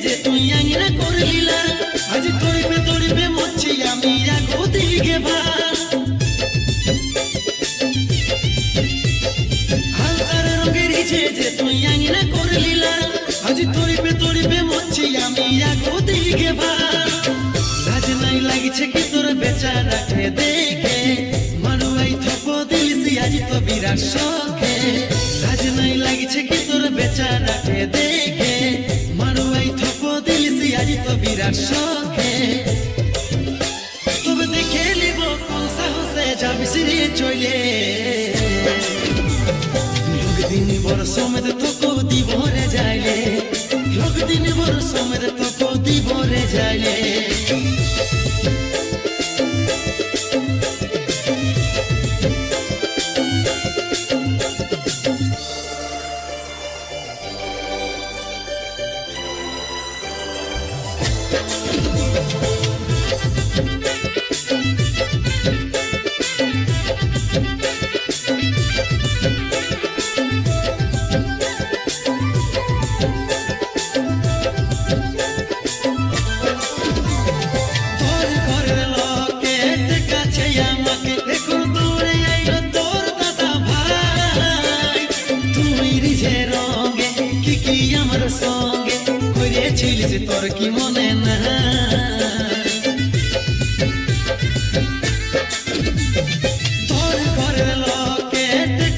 যে তুই আঙিনা করে লীলা আজ তড়িপে তড়িপে মরছি আমি আগো দিকে ভার হালকার রঙের ইচ্ছে যে তুই আঙিনা করে লীলা আজ তড়িপে তড়িপে মরছি আমি আগো দিকে ভার লাজ নাই লাগছে কি তোর বেচারাকে দেখে মানুয়াই থপ দিলিসি আজ তো বিরাট শখে লাজ নাই লাগছে কি তোর বেচারাকে দেখে আজ তো বিরাট শখে তবে দেখে নিব কোন সাহসে যাবি সিরে চলে লোক দিন বড় সমেত তোকে দিব রে যাইলে লোক দিন বড় সমেত তোকে দিব রে যাইলে তোর কি মনে না তোর ঘরের লোকে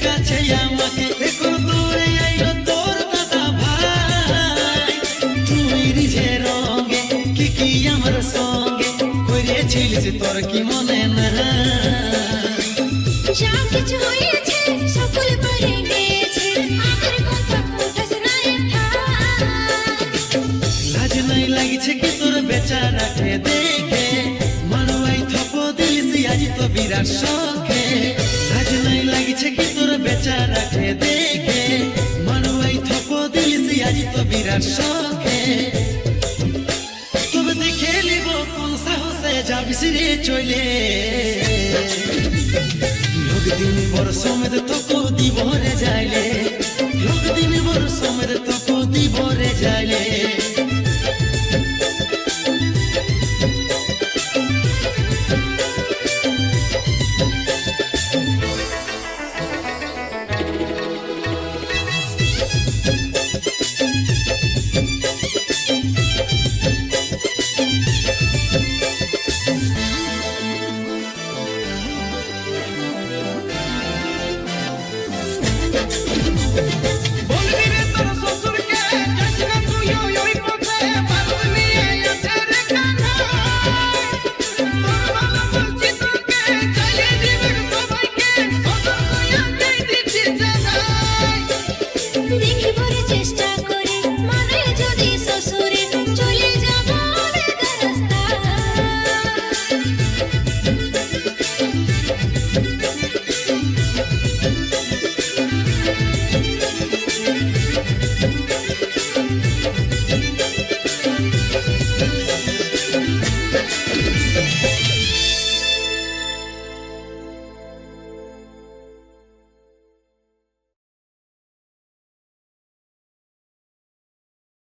কাছে আমাকে এখন দূরে আইলো তোর দাদা ভাই তুই রিঝে রঙে কি আমার সঙ্গে করেছিলিস তোর কি মনে না যা কিছু হয়েছে সকল পরে গেছে আমার কথা উঠাস না লাজ নাই লাগছে কি তোর বেচারাকে দেখে মানুয়াই থপ দিলিসি আজ তো বিরাট শখে লাজ নাই লাগছে কি তোর বেচারাকে দেখে মানুয়াই থপ দিলিসি আজ তো বিরাট শখে তবে দেখে নিব কোন সাহসে যাবি সিরে চলে লোক দিন বড় সমেত তোকে দিব রে যাইলে লোক দিন বড় সমেত তোকে দিব রে যাইলে